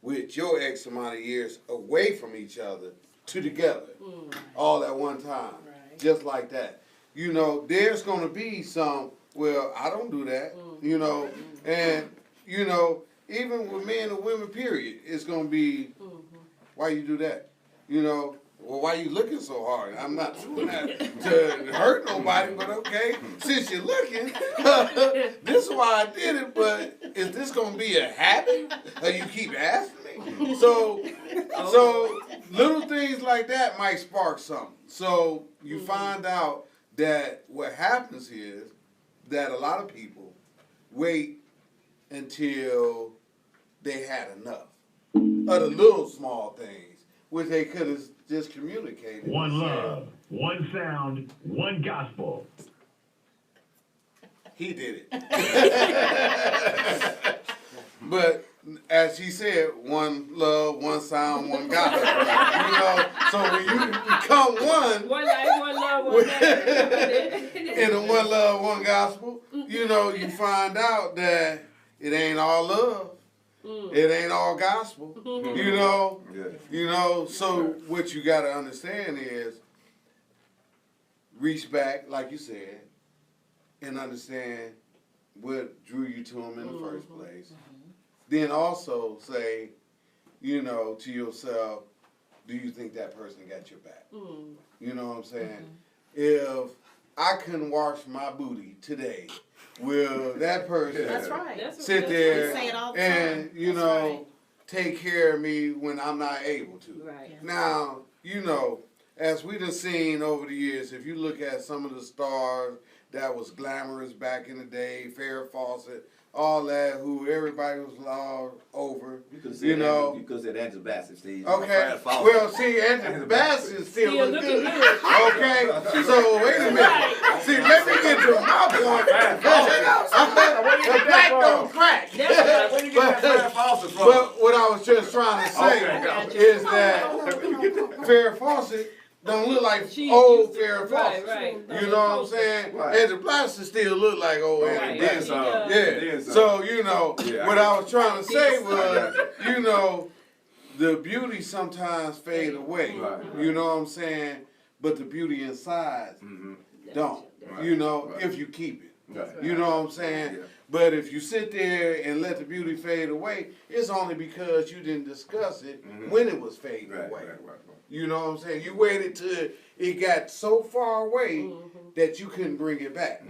[SPEAKER 3] with your X amount of years away from each other to together all at one time,
[SPEAKER 2] Right.
[SPEAKER 3] just like that. You know, there's going to be some, well, I don't do that, you know, and, you know, even with men and women, period, it's going to be, why you do that? You know, well, why you looking so hard? I'm not doing that to hurt nobody, but okay, since you're looking, this is why I did it, but is this going to be a habit? Or you keep asking me? So little things like that might spark something. So you find out that what happens is that a lot of people wait until they had enough of the little small things, which they could have just communicated.
[SPEAKER 10] One love, one sound, one gospel.
[SPEAKER 3] He did it. But as he said, one love, one sound, one gospel. You know, so when you become one,
[SPEAKER 4] One life, one love, one life.
[SPEAKER 3] in the one love, one gospel, you know, you find out that it ain't all love. It ain't all gospel. You know?
[SPEAKER 5] Yeah.
[SPEAKER 3] You know, so what you gotta understand is reach back, like you said, and understand what drew you to him in the first place. Then also say, you know, to yourself, do you think that person got your back? You know what I'm saying? If I couldn't wash my booty today, will that person
[SPEAKER 2] That's right.
[SPEAKER 3] sit
[SPEAKER 2] We
[SPEAKER 3] there
[SPEAKER 2] say it all the
[SPEAKER 3] and,
[SPEAKER 2] time.
[SPEAKER 3] you
[SPEAKER 2] That's
[SPEAKER 3] know,
[SPEAKER 2] right.
[SPEAKER 3] take care of me when I'm not able to?
[SPEAKER 4] Right.
[SPEAKER 3] Now, you know, as we done seen over the years, if you look at some of the stars that was glamorous back in the day, Farrah Fawcett, all that, who everybody was all over, you know.
[SPEAKER 5] You could say Angela Bassett, Steve.
[SPEAKER 3] Okay, well, see, Angela Bassett still look good. Okay, so wait a minute. See, let me get to my point. The black don't crack. But what I was just trying to say is that Farrah Fawcett don't look like old Farrah Fawcett.
[SPEAKER 4] Right.
[SPEAKER 3] You know what I'm saying? Angela Bassett still look like old Angela Bassett. Yeah. So, you know, what I was trying to say was, you know, the beauty sometimes fade away. You know what I'm saying? But the beauty inside don't. You know, if you keep it. You know what I'm saying? But if you sit there and let the beauty fade away, it's only because you didn't discuss it when it was fading away. You know what I'm saying? You waited till it got so far away that you couldn't bring it back.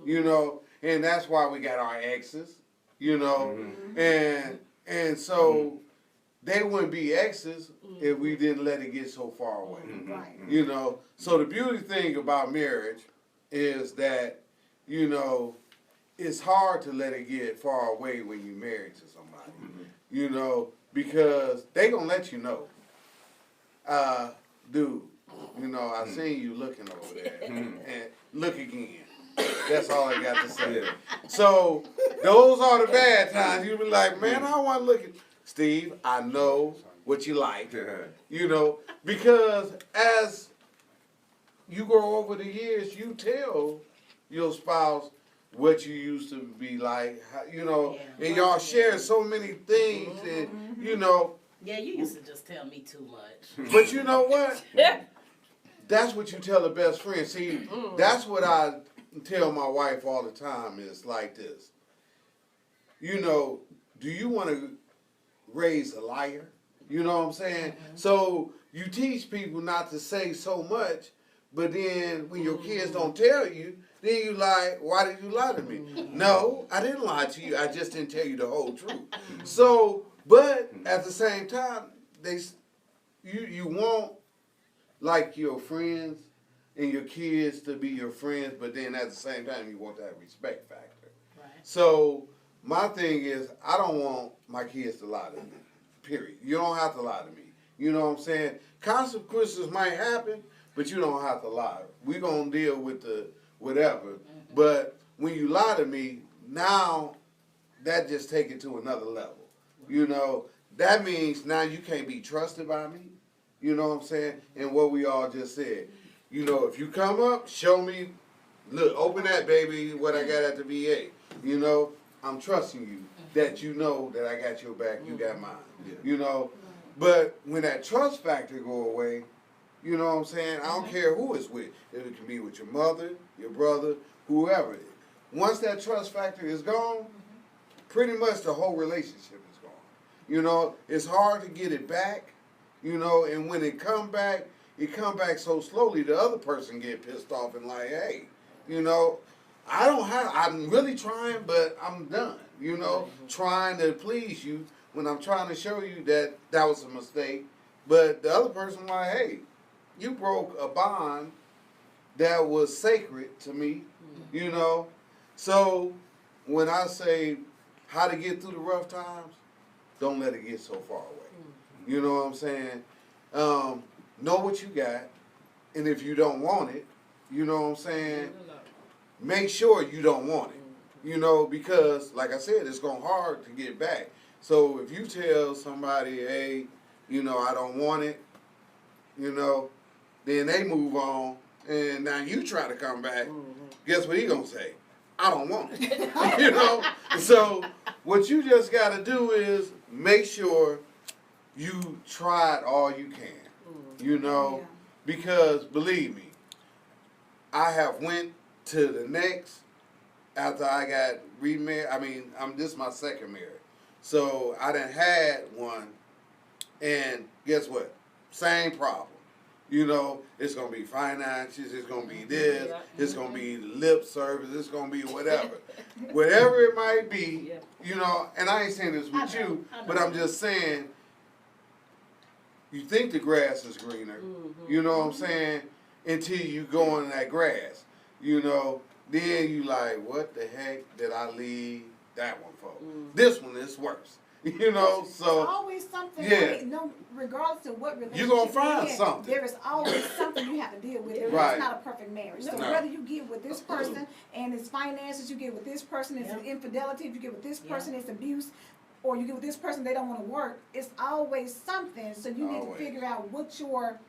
[SPEAKER 3] You know, and that's why we got our exes. You know, and so they wouldn't be exes if we didn't let it get so far away. You know, so the beauty thing about marriage is that, you know, it's hard to let it get far away when you're married to somebody. You know, because they gonna let you know. Dude, you know, I seen you looking over there, and look again. That's all I got to say. So, those are the bad times. You be like, man, I don't want to look at Steve, I know what you like. You know, because as you grow over the years, you tell your spouse what you used to be like, you know, and y'all share so many things, and, you know.
[SPEAKER 2] Yeah, you used to just tell me too much.
[SPEAKER 3] But you know what? That's what you tell a best friend. See, that's what I tell my wife all the time is like this. You know, do you want to raise a liar? You know what I'm saying? So you teach people not to say so much, but then when your kids don't tell you, then you like, why did you lie to me? No, I didn't lie to you. I just didn't tell you the whole truth. So, but at the same time, you want like your friends and your kids to be your friends, but then at the same time, you want that respect factor. Right. So my thing is, I don't want my kids to lie to me, period. You don't have to lie to me. You know what I'm saying? Consequences might happen, but you don't have to lie. We're going to deal with the whatever. But when you lie to me, now that just take it to another level. You know, that means now you can't be trusted by me. You know what I'm saying? And what we all just said. You know, if you come up, show me, look, open that baby, what I got at the VA. You know, I'm trusting you that you know that I got your back, you got mine. You know, but when that trust factor go away, you know what I'm saying? I don't care who it's with. It can be with your mother, your brother, whoever it is. Once that trust factor is gone, pretty much the whole relationship is gone. You know, it's hard to get it back, you know, and when it come back so slowly, the other person get pissed off and like, hey, you know, I'm really trying, but I'm done, you know, trying to please you when I'm trying to show you that that was a mistake. But the other person like, hey, you broke a bond that was sacred to me, you know. So when I say how to get through the rough times, don't let it get so far away. You know what I'm saying? Know what you got, and if you don't want it, you know what I'm saying, make sure you don't want it. You know, because like I said, it's going hard to get back. So if you tell somebody, hey, you know, I don't want it, you know, then they move on, and now you try to come back, guess what he gonna say? I don't want it. You know? So what you just gotta do is make sure you tried all you can. You know, because believe me, I have went to the next after I got remarried. I mean, this is my second marriage. So I done had one, and guess what? Same problem. You know, it's going to be finances, it's going to be this, it's going to be lip service, it's going to be whatever. Whatever it might be, you know, and I ain't saying this with you, but I'm just saying, you think the grass is greener, you know what I'm saying, until you go in that grass, you know, then you like, what the heck did I leave that one for? This one is worse, you know, so.
[SPEAKER 1] It's always something,
[SPEAKER 3] Yeah.
[SPEAKER 1] I mean, no, regardless of what relationship
[SPEAKER 3] You're gonna find
[SPEAKER 1] you're in,
[SPEAKER 3] something.
[SPEAKER 1] there is always something you have to deal with.
[SPEAKER 3] Right.
[SPEAKER 1] It's not a perfect marriage. So
[SPEAKER 3] No.
[SPEAKER 1] whether you get with this person and it's finances, you get with this person, it's an infidelity, if you get with this person, it's abuse, or you get with this person, they don't want to work, it's always something. So you need to
[SPEAKER 3] Always.
[SPEAKER 1] figure out what your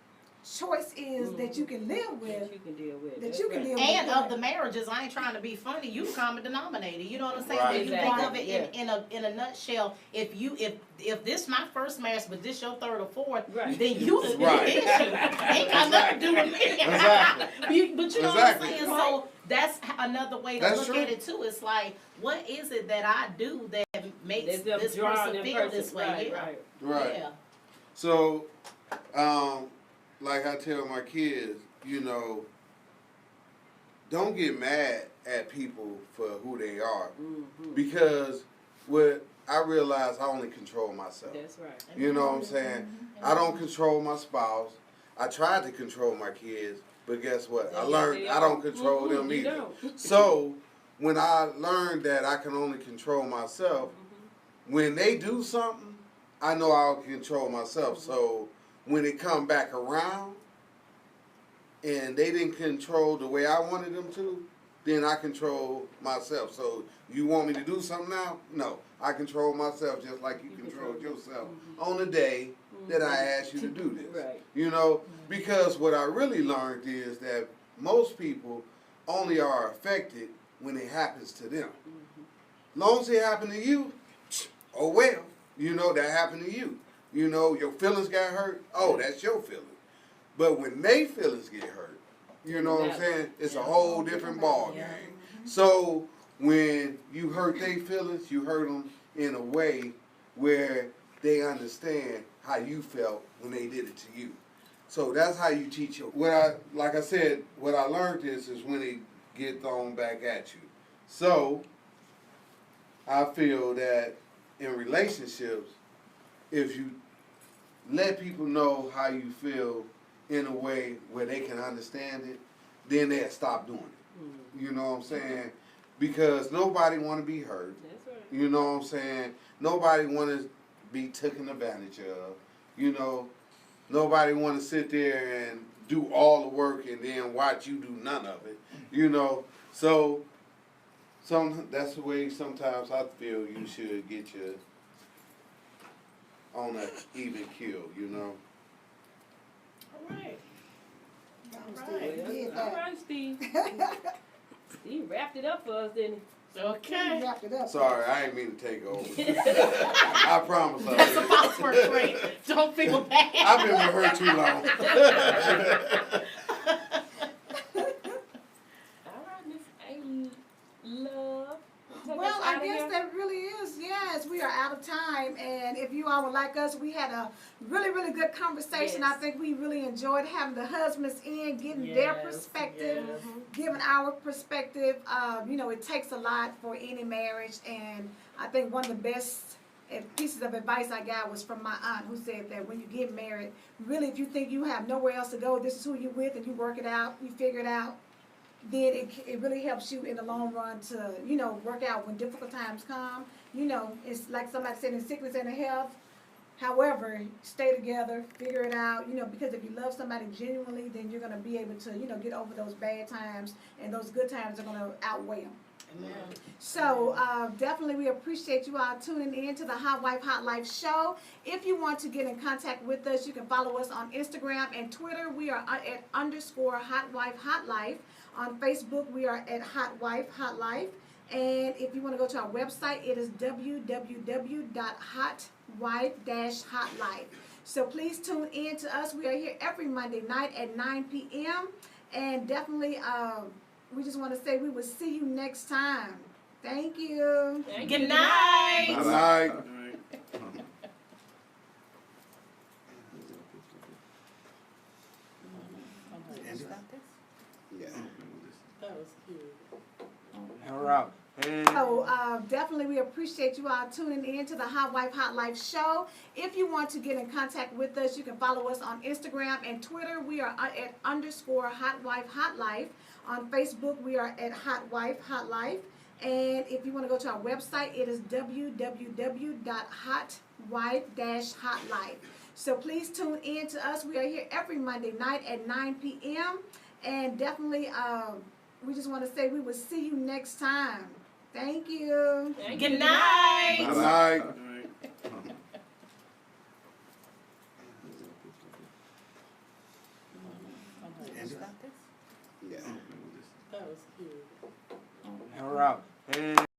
[SPEAKER 1] choice is that you can live with,
[SPEAKER 4] That you can deal with.
[SPEAKER 1] that
[SPEAKER 4] That's
[SPEAKER 1] you can
[SPEAKER 4] right.
[SPEAKER 1] deal
[SPEAKER 2] And
[SPEAKER 1] with.
[SPEAKER 2] of the marriages, I ain't trying to be funny. You common denominator. You know what I'm saying?
[SPEAKER 3] Right.
[SPEAKER 2] When you think of
[SPEAKER 4] Exactly,
[SPEAKER 2] it in a nutshell, if this my first marriage, but this your third or fourth,
[SPEAKER 4] Right.
[SPEAKER 2] then you the
[SPEAKER 3] Right.
[SPEAKER 2] issue. Ain't got nothing to do with me.
[SPEAKER 3] Exactly.
[SPEAKER 2] But you know
[SPEAKER 3] Exactly.
[SPEAKER 2] what I'm saying? So that's another way to
[SPEAKER 3] That's
[SPEAKER 2] look
[SPEAKER 3] true.
[SPEAKER 2] at it too. It's like, what is it that I do that makes
[SPEAKER 4] That's them
[SPEAKER 2] this
[SPEAKER 4] drawing
[SPEAKER 2] person
[SPEAKER 4] them
[SPEAKER 2] feel
[SPEAKER 4] person.
[SPEAKER 2] this way?
[SPEAKER 4] Right,
[SPEAKER 2] Yeah.
[SPEAKER 4] right.
[SPEAKER 3] Right.
[SPEAKER 2] Yeah.
[SPEAKER 3] So, like I tell my kids, you know, don't get mad at people for who they are, because what I realize, I only control myself.
[SPEAKER 4] That's right.
[SPEAKER 3] You know what I'm saying? I don't control my spouse. I tried to control my kids, but guess what? I learned I don't control them
[SPEAKER 4] You
[SPEAKER 3] either.
[SPEAKER 4] don't.
[SPEAKER 3] So when I learned that I can only control myself, when they do something, I know I'll control myself. So when it come back around and they didn't control the way I wanted them to, then I control myself. So you want me to do something now? No. I control myself just like you controlled yourself on the day that I asked you to do this.
[SPEAKER 4] Right.
[SPEAKER 3] You know, because what I really learned is that most people only are affected when it happens to them. Long as it happened to you, oh well, you know, that happened to you. You know, your feelings got hurt, oh, that's your feeling. But when they feelings get hurt, you know what I'm saying, it's a whole different ball game. So when you hurt their feelings, you hurt them in a way where they understand how you felt when they did it to you. So that's how you teach your, like I said, what I learned is when it get thrown back at you. So I feel that in relationships, if you let people know how you feel in a way where they can understand it, then they'll stop doing it. You know what I'm saying? Because nobody want to be hurt.
[SPEAKER 4] That's right.
[SPEAKER 3] You know what I'm saying? Nobody want to be taken advantage of. You know, nobody want to sit there and do all the work and then watch you do none of it. You know, so that's the way sometimes I feel you should get your on an even keel. You know.
[SPEAKER 2] All right.
[SPEAKER 4] All right, Steve. Steve wrapped it up for us, didn't he?
[SPEAKER 2] Okay.
[SPEAKER 1] Wrapped it up.
[SPEAKER 3] Sorry, I ain't mean to take over. I promise I
[SPEAKER 2] That's a
[SPEAKER 3] didn't.
[SPEAKER 2] password trait. Don't feel bad.
[SPEAKER 3] I've been with her too long.
[SPEAKER 4] All right, Miss A. Love. Take
[SPEAKER 1] Well,
[SPEAKER 4] us
[SPEAKER 1] I
[SPEAKER 4] outta
[SPEAKER 1] guess
[SPEAKER 4] here.
[SPEAKER 1] that really is, yes, we are out of time, and if you all were like us, we had a really, really good conversation.
[SPEAKER 4] Yes.
[SPEAKER 1] I think we really enjoyed having the husbands in, getting their
[SPEAKER 2] Yes,
[SPEAKER 1] perspective,
[SPEAKER 2] yes.
[SPEAKER 1] giving our perspective. You know, it takes a lot for any marriage, and I think one of the best pieces of advice I got was from my aunt, who said that when you get married, really, if you think you have nowhere else to go, this is who you're with, and you work it out, you figure it out, then it really helps you in the long run to, you know, work out when difficult times come. You know, it's like somebody said, in sickness and in health. However, stay together, figure it out, you know, because if you love somebody genuinely, then you're going to be able to, you know, get over those bad times, and those good times are going to outweigh them.
[SPEAKER 2] Amen.
[SPEAKER 1] So definitely we appreciate you all tuning in to the Hot Wife Hot Life show. If you want to get in contact with us, you can follow us on Instagram and Twitter. We are at _HotWifeHotLife. On Facebook, we are at HotWifeHotLife. And if you want to go to our website, it is www.hotwife-hotlife. So please tune in to us. We are here every Monday night at 9 p.m. And definitely, we just want to say we will see you next time. Thank you.
[SPEAKER 4] Thank you.
[SPEAKER 2] Good night.
[SPEAKER 3] Good night.
[SPEAKER 6] All right.
[SPEAKER 5] Yeah.
[SPEAKER 2] That was good.
[SPEAKER 8] All right.
[SPEAKER 1] So definitely we appreciate you all tuning in to the Hot Wife Hot Life show. If you want to get in contact with us, you can follow us on Instagram and Twitter. We are at _HotWifeHotLife. On Facebook, we are at HotWifeHotLife. And if you want to go to our website, it is www.hotwife-hotlife. So please tune in to us. We are here every Monday night at 9 p.m. And definitely, we just want to say we will see you next time. Thank you.
[SPEAKER 2] Good night.
[SPEAKER 3] Good night.
[SPEAKER 8] And we're out. And